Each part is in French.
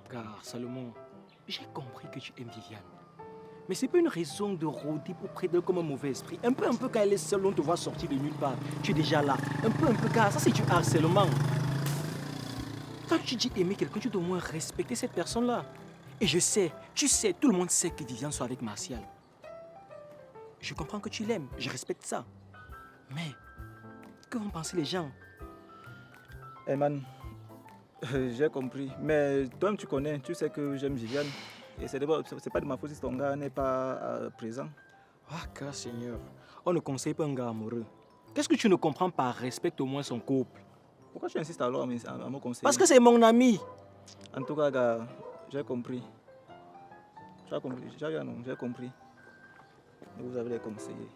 Car, Salomon, j'ai compris que tu aimes Viviane. Mais c'est pas une raison de rôder auprès d'elle comme un mauvais esprit. Un peu, quand elle est seule, on te voit sortir de nulle part. Tu es déjà là. Un peu, car ça c'est du harcèlement. Quand tu dis aimer quelqu'un, tu dois au moins respecter cette personne-là. Et je sais, tu sais, tout le monde sait que Viviane soit avec Martial. Je comprends que tu l'aimes, je respecte ça. Mais, que vont penser les gens? Hey man, j'ai compris. Mais toi-même tu connais, tu sais que j'aime Viviane. Et c'est pas de ma faute si ton gars n'est pas présent. Ah, car Seigneur, on ne conseille pas un gars amoureux. Qu'est-ce que tu ne comprends pas? Respecte au moins son couple. Pourquoi tu insistes alors à me conseiller? Parce que c'est mon ami. En tout cas, gars, j'ai compris. J'ai compris. Et vous avez les conseillers.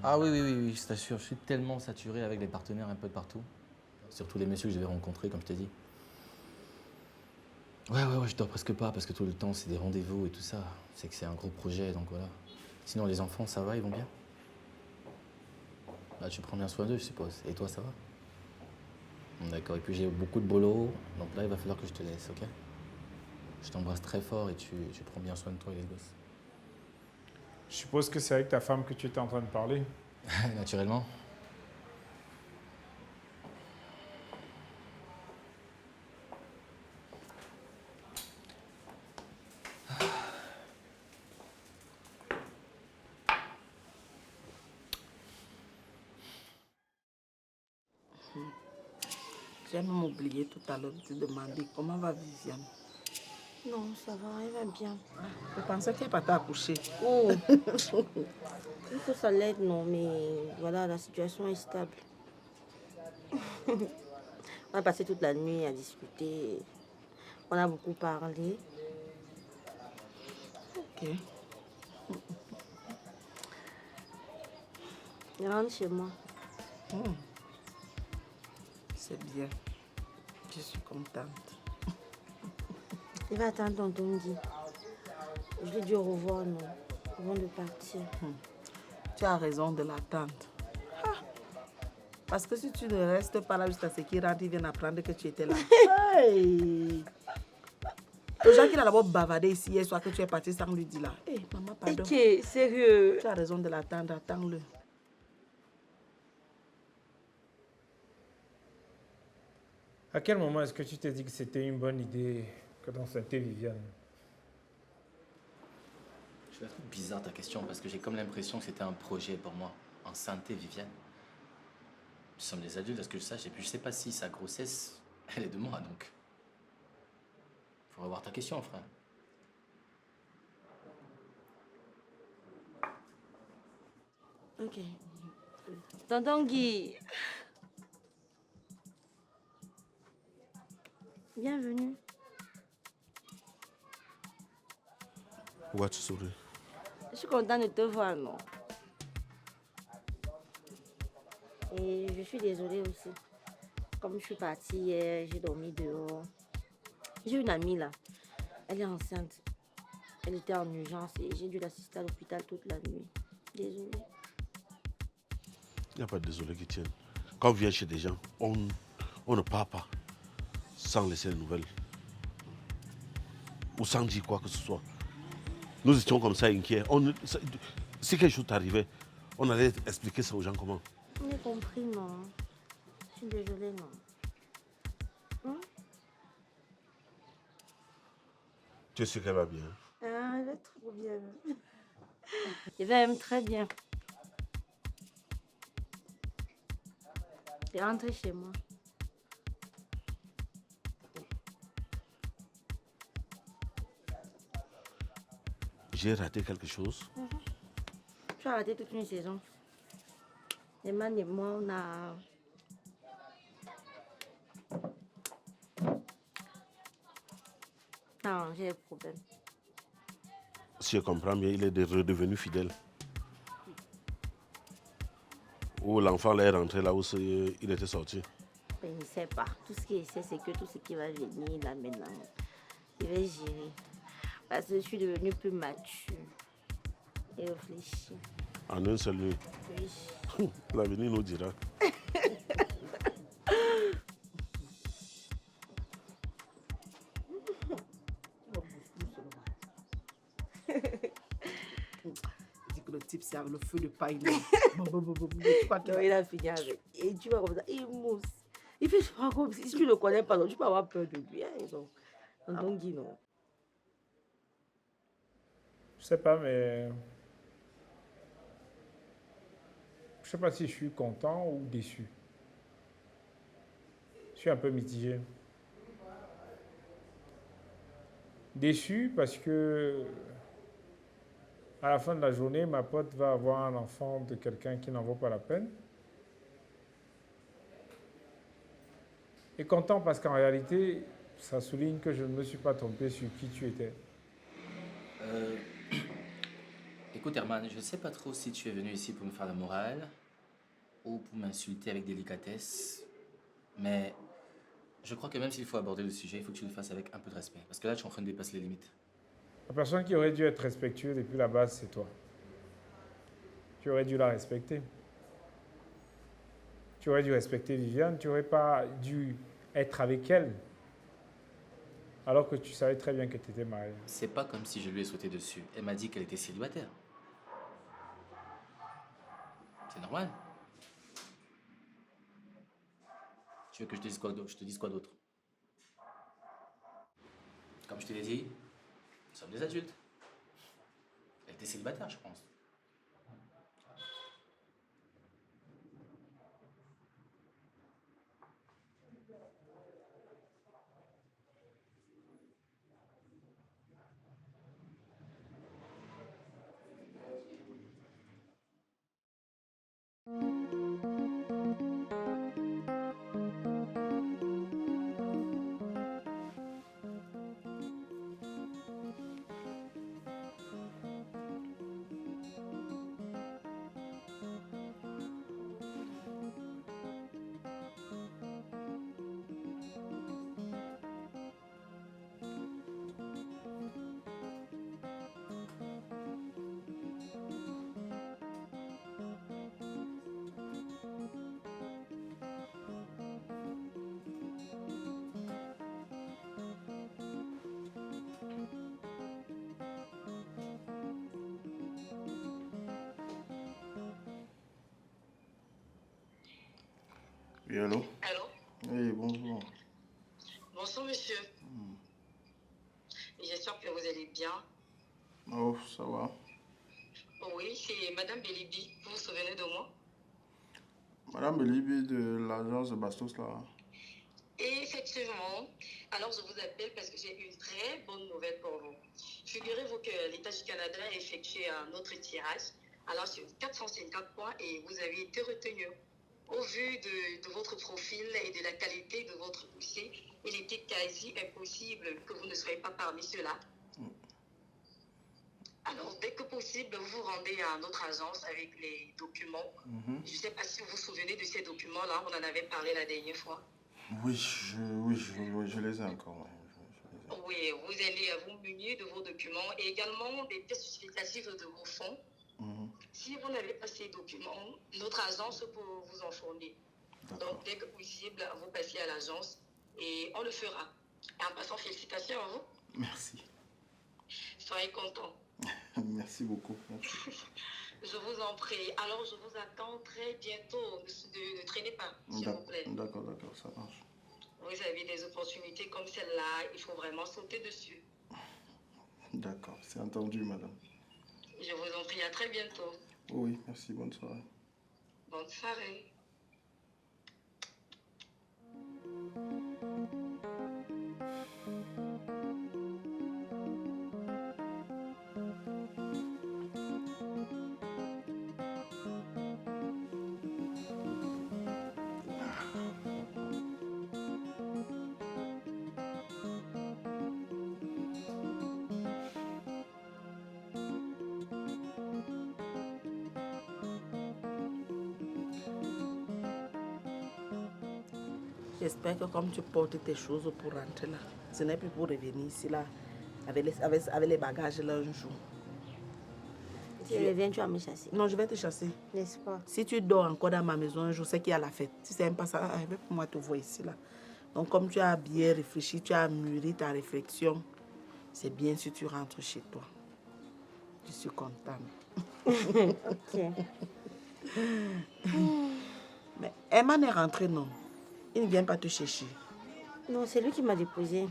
Ah oui, je t'assure, je suis tellement saturé avec les partenaires un peu de partout. Surtout les messieurs que je vais rencontrer, comme je t'ai dit. Ouais, je dors presque pas parce que tout le temps c'est des rendez-vous et tout ça. C'est que c'est un gros projet, donc voilà. Sinon les enfants, ça va, ils vont bien? Là, tu prends bien soin d'eux, je suppose. Et toi, ça va? D'accord, et puis j'ai beaucoup de boulot, donc là, il va falloir que je te laisse, ok? Je t'embrasse très fort et tu prends bien soin de toi et les gosses. Je suppose que c'est avec ta femme que tu étais en train de parler. Naturellement. J'ai même oublié tout à l'heure de te demander comment va Viviane. Non, ça va, elle va bien. Je pensais qu'elle partait accoucher. Oh, il faut ça l'aide, non, mais voilà, la situation est stable. On a passé toute la nuit à discuter. On a beaucoup parlé. Ok. Je rentre chez moi. C'est bien. Je suis contente. Il va attendre tonton Guy. Je lui ai dit au revoir, non, avant de partir. Tu as raison de l'attendre. Parce que si tu ne restes pas là jusqu'à ce qu'il rentre, il vient apprendre que tu étais là. Hey! Le gens qui a d'abord bavardé ici hier soir que tu es parti sans lui dire là. Hé, maman, pardon. Ok, sérieux. Tu as raison de l'attendre, attends-le. À quel moment est-ce que tu t'es dit que c'était une bonne idée que d'enceinter Viviane? Je la trouve bizarre ta question parce que j'ai comme l'impression que c'était un projet pour moi. Enceinte Viviane. Nous sommes des adultes, à ce que je sache, et puis je sais pas si sa grossesse, elle est de moi, donc. Faut revoir ta question, frère. Ok. Tonton Guy. Bienvenue. Pourquoi tu souris? Je suis contente de te voir, non? Et je suis désolée aussi. Comme je suis partie hier, j'ai dormi dehors. J'ai une amie là. Elle est enceinte. Elle était en urgence et j'ai dû l'assister à l'hôpital toute la nuit. Désolée. Il n'y a pas de désolé qui tienne. Quand on vient chez des gens, on ne part pas sans laisser les nouvelles. Ou sans dire quoi que ce soit. Nous étions comme ça inquiets. Si quelque chose t'arrivait, on allait expliquer ça aux gens comment. On a compris, non. Je suis désolée, non. Tu es sûr qu'elle va bien? Ah, elle est trop bien. Elle va même très bien. Et rentre chez moi. J'ai raté quelque chose. Tu as raté toute une saison. Eman et moi, on a... arrangé les problèmes. Si je comprends bien, il est redevenu fidèle. Ou l'enfant là est rentré là où il était sorti. Mais il ne sait pas. Tout ce qu'il sait, c'est que tout ce qui va venir là maintenant, il va gérer. Parce que je suis devenue plus mature et réfléchie. En une seule nuit. Oui. L'avenir nous dira. Le type, c'est le feu de paille. Non, il a fini avec. Et tu vois comme ça, il mousse. Il fait froid comme si tu ne le connais pas, donc tu peux avoir peur de lui. Hein, donc, dis non. Je sais pas, mais... Je sais pas si je suis content ou déçu. Je suis un peu mitigé. Déçu parce que... à la fin de la journée, ma pote va avoir un enfant de quelqu'un qui n'en vaut pas la peine. Et content parce qu'en réalité, ça souligne que je ne me suis pas trompé sur qui tu étais. Écoute Herman, je ne sais pas trop si tu es venu ici pour me faire la morale ou pour m'insulter avec délicatesse, mais je crois que même s'il faut aborder le sujet, il faut que tu le fasses avec un peu de respect, parce que là tu es en train de dépasser les limites. La personne qui aurait dû être respectueuse depuis la base, c'est toi. Tu aurais dû la respecter. Tu aurais dû respecter Viviane, tu n'aurais pas dû être avec elle, alors que tu savais très bien que tu étais mariée. C'est pas comme si je lui ai sauté dessus. Elle m'a dit qu'elle était célibataire. C'est normal. Tu veux que je te dise quoi d'autre? Je te dise quoi d'autre? Comme je te l'ai dit, nous sommes des adultes. Elle était célibataire, je pense. Oui, allô? Allô? Oui, bonjour. Bonjour, monsieur. J'espère que vous allez bien. Oh, ça va. Oui, c'est Madame Belibi. Vous vous souvenez de moi? Madame Belibi de l'agence de Bastos, là. Effectivement. Alors, je vous appelle parce que j'ai une très bonne nouvelle pour vous. Figurez-vous que l'État du Canada a effectué un autre tirage, alors sur 454 points, et vous avez été retenu. Au vu de votre profil et de la qualité de votre dossier, il était quasi impossible que vous ne soyez pas parmi ceux-là. Alors, dès que possible, vous vous rendez à notre agence avec les documents. Je ne sais pas si vous vous souvenez de ces documents-là, on en avait parlé la dernière fois. Oui, je les ai encore. Ouais. Oui, vous allez vous munir de vos documents et également des pièces justificatives de vos fonds. Si vous n'avez pas ces documents, notre agence peut vous en fournir. Donc, dès que possible, vous passez à l'agence et on le fera. Et en passant, félicitations à vous. Merci. Soyez contents. Merci beaucoup. Merci. Je vous en prie. Alors, je vous attends très bientôt. Ne traînez pas, s'il vous plaît. D'accord, ça marche. Vous avez des opportunités comme celle-là, il faut vraiment sauter dessus. D'accord, c'est entendu, madame. Je vous en prie, à très bientôt. Oui, merci, bonne soirée. Bonne soirée. J'espère que comme tu portes tes choses pour rentrer là, ce n'est plus pour revenir ici là, avec les bagages là un jour. Si je reviens, tu vas me chasser. Non, je vais te chasser. N'est-ce pas? Si tu dors encore dans ma maison un jour, c'est qu'il y a la fête. Si c'est pas ça, je vais pour moi te voir ici là. Donc comme tu as bien réfléchi, tu as mûri ta réflexion, c'est bien si tu rentres chez toi. Je suis contente. Ok. Mais Eman est rentré, non? Il ne vient pas te chercher. Non, c'est lui qui m'a déposé.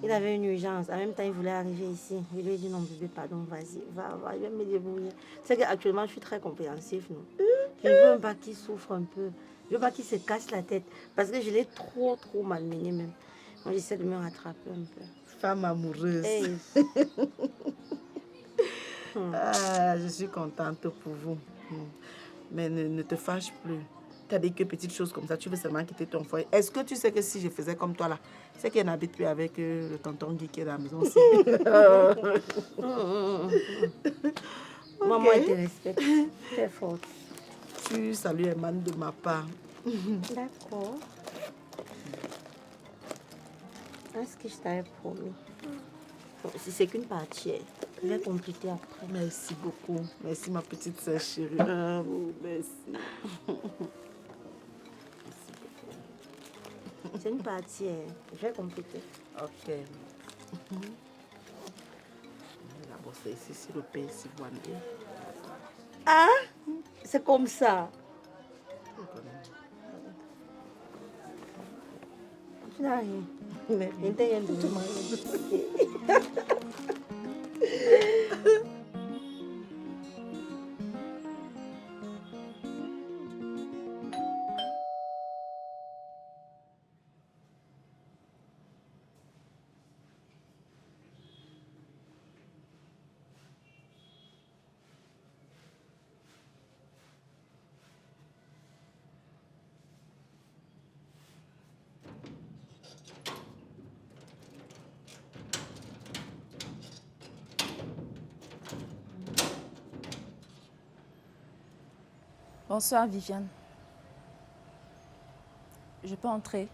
Il avait une urgence. En même temps, il voulait arriver ici. Je lui ai dit non, bébé, pardon, vas-y, va, je vais me débrouiller. C'est qu'actuellement, je suis très compréhensif, non? Je veux même pas qu'il souffre un peu. Je veux pas qu'il se casse la tête. Parce que je l'ai trop malmené même. Moi, j'essaie de me rattraper un peu. Femme amoureuse. Hey. Ah, je suis contente pour vous. Mais ne te fâche plus. Tu as dit que petites choses comme ça, tu veux seulement quitter ton foyer. Est-ce que tu sais que si je faisais comme toi là, c'est qu'elle n'habite plus avec le tonton Guy qui est dans la maison aussi. Maman, elle te respecte. Très forte. Tu salues Eman de ma part. D'accord. Est-ce que je t'avais promis? Bon, si c'est qu'une partie, je vais compléter après. Merci beaucoup. Merci ma petite sœur chérie. Ah, merci. C'est une partie, je vais compléter. Ok. D'abord, c'est ici, si le pays s'y voit. Ah, c'est comme ça. Tu n'as rien. Mais rien de rien. Bonsoir, Viviane. Je peux entrer?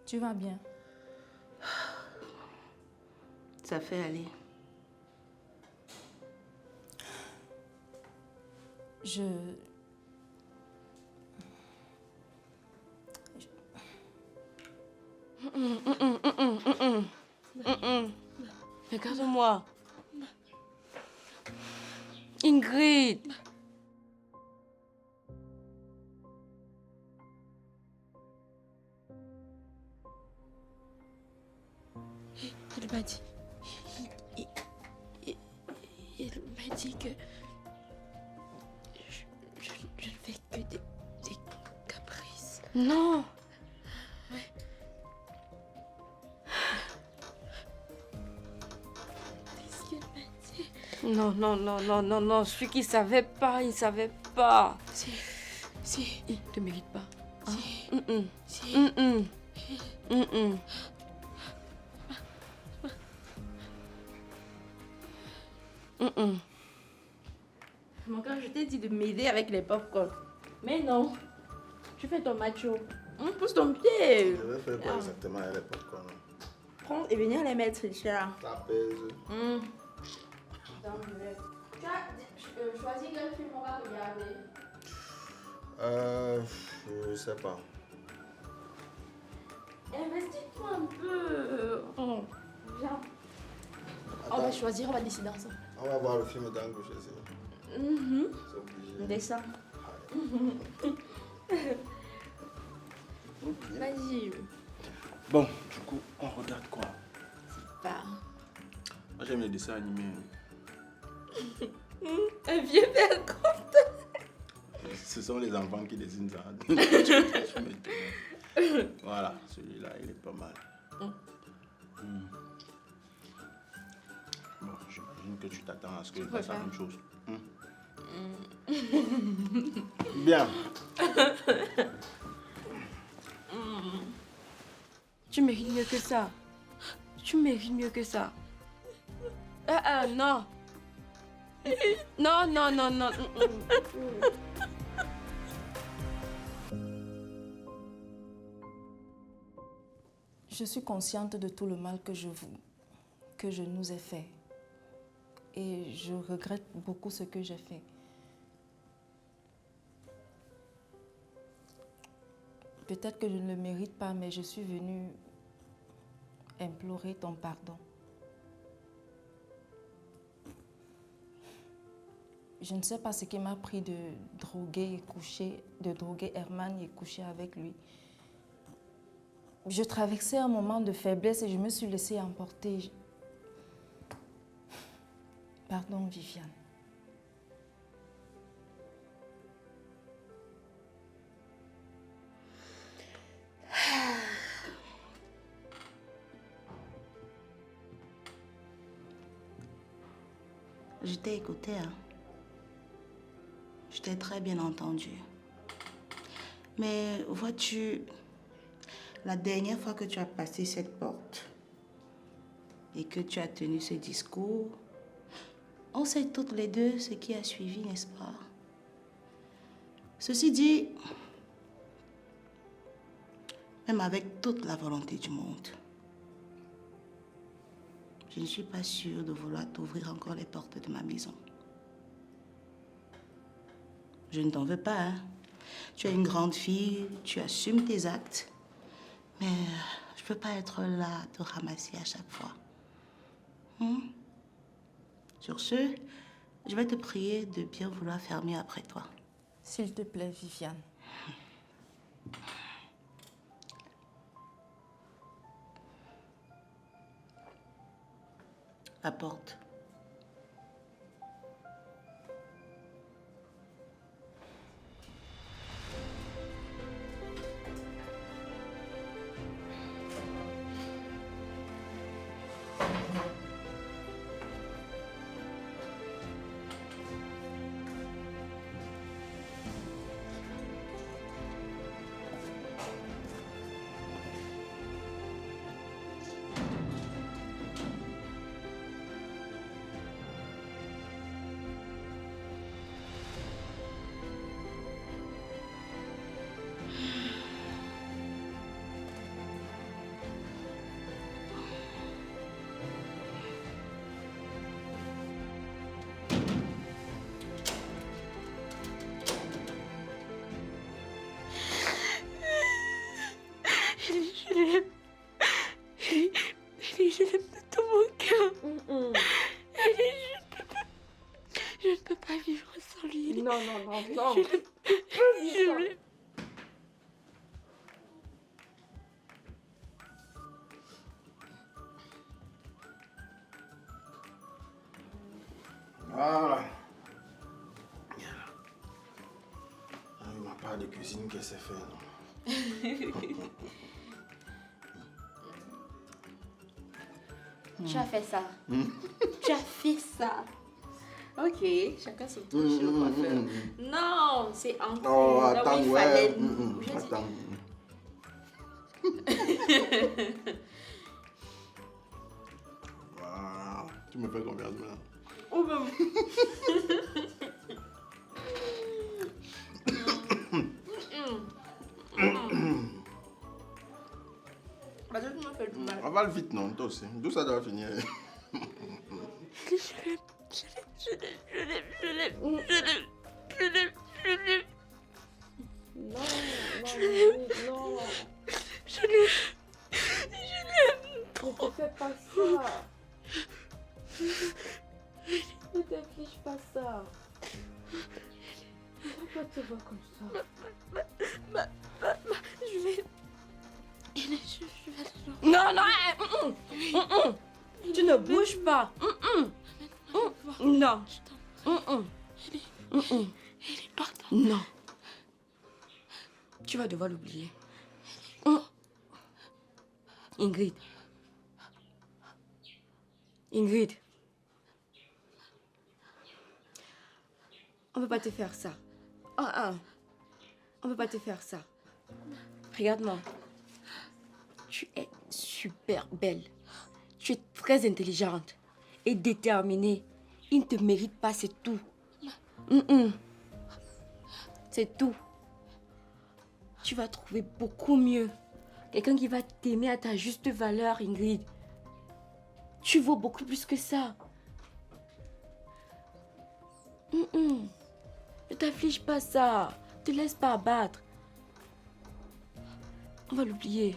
Tu vas bien? Ça fait aller. Regarde-moi. Ingrid. Il m'a dit... Il m'a dit que... Je ne fais que des caprices. Non. Ouais. Qu'est-ce qu'il m'a dit? Non. Celui qui ne savait pas, il ne savait pas. Si. Il ne te mérite pas. Si. Mon gars, je t'ai dit de m'aider avec les popcorn. Mais non. Tu fais ton macho. Pousse ton pied. Je vais faire quoi exactement avec les popcorn? Prends et venir les mettre, cher. Ça pèse. Tu as choisi quel film on va regarder? Je sais pas. Investis-toi un peu. Oh, viens. On va choisir, on va décider ensemble. On va voir le film dans que je sais. C'est obligé. Descends. Vas-y. Bon, du coup, on regarde quoi? Bah. Moi, j'aime les dessins animés. Un vieux père compte. Ce sont les enfants qui dessinent ça. Voilà, celui-là, il est pas mal. Bon, j'imagine que tu t'attends à ce que je fasse la même chose. Bien. Tu mérites mieux que ça. Tu mérites mieux que ça. Non. Non, non, non, non. Je suis consciente de tout le mal que je nous ai fait. Et je regrette beaucoup ce que j'ai fait. Peut-être que je ne le mérite pas, mais je suis venue implorer ton pardon. Je ne sais pas ce qui m'a pris de droguer Herman et coucher avec lui. Je traversais un moment de faiblesse et je me suis laissée emporter. Pardon, Viviane. Je t'ai écouté, hein. Je t'ai très bien entendu. Mais vois-tu, la dernière fois que tu as passé cette porte et que tu as tenu ce discours, on sait toutes les deux ce qui a suivi, n'est-ce pas? Ceci dit, même avec toute la volonté du monde, je ne suis pas sûre de vouloir t'ouvrir encore les portes de ma maison. Je ne t'en veux pas, hein. Tu es une grande fille, tu assumes tes actes, mais je ne peux pas être là à te ramasser à chaque fois. Sur ce, je vais te prier de bien vouloir fermer après toi. S'il te plaît, Viviane. La porte. Je l'aime de tout mon cœur. Je ne peux pas vivre sans lui. Non, non, non, non. Je l'aime. Voilà. Il m'a pas de cuisine que c'est fait, non? Tu as fait ça. Tu as fait ça. Ok, chacun se touche le coiffeur. Non, c'est en fait. Oh, là où attends, il ouais. fallait. Attends. Voilà. Tu me fais confiance maintenant. Oh, ben. Parce que tu me fais du mal. Avale vite, non, toi aussi. D'où ça doit finir? Je l'aime. peux pas te voir comme ça. Je vais... Je vais... Non, non. Tu ne bouges pas. Non. Non. Tu vas devoir l'oublier. Ingrid. Ingrid. On ne peut pas te faire ça. On ne peut pas te faire ça. Regarde-moi. Tu es super belle. Tu es très intelligente et déterminée. Il ne te mérite pas, c'est tout. C'est tout. Tu vas trouver beaucoup mieux. Quelqu'un qui va t'aimer à ta juste valeur, Ingrid. Tu vaux beaucoup plus que ça. Ne t'afflige pas ça. Ne te laisse pas abattre. On va l'oublier.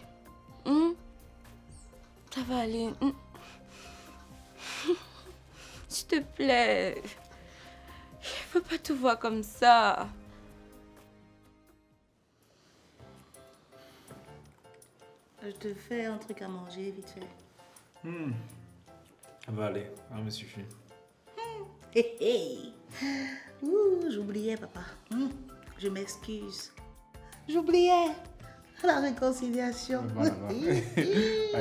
Ça va aller. S'il te plaît. Je ne veux pas te voir comme ça. Je te fais un truc à manger vite fait. Ça va aller, ça me suffit. J'oubliais, papa. Je m'excuse. J'oubliais. La réconciliation. Voilà.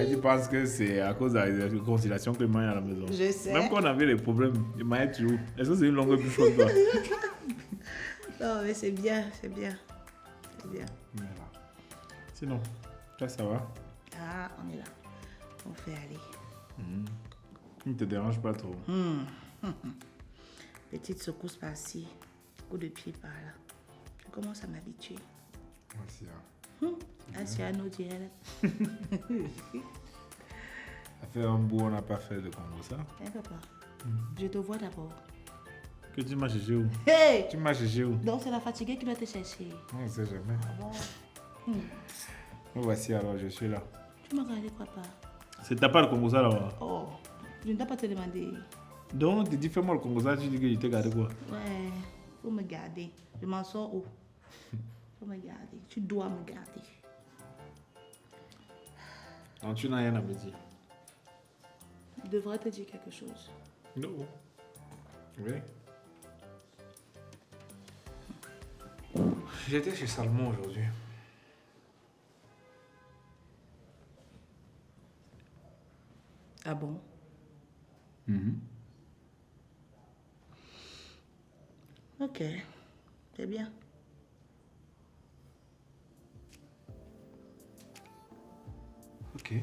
Tu penses que c'est à cause de la réconciliation que Maya est à la maison. Je sais. Même quand on avait les problèmes, Maya est toujours. Est-ce que c'est une longue bûche comme toi? Non, mais c'est bien, c'est bien. C'est bien. Voilà. Sinon, toi, ça va? Ah, on est là. On fait aller. Ne te dérange pas trop. Petite secousse par-ci, coup de pied par-là. Je commence à m'habituer. Merci. Asiano dirait. Ça fait un bout, on n'a pas fait de Congo, ça. Papa, je te vois d'abord. Que tu m'as cherché où? Hey! Tu m'as cherché où? Donc c'est la fatiguée qui doit te chercher. On ne sait jamais. Ah bon? Me voici alors, je suis là. Tu m'as regardé quoi pas? C'est ta part le Congo, ça là-bas? Oh, je ne t'ai pas te demander. Donc, tu dis fais-moi le Congo, ça, tu dis que je t'ai gardé quoi? Ouais, faut me garder. Je m'en sors où? Faut me garder. Tu dois me garder. Non, tu n'as rien à me dire. Je devrais te dire quelque chose. Non. Oui. J'étais chez Salmon aujourd'hui. Ah bon? Ok, c'est bien. Ok.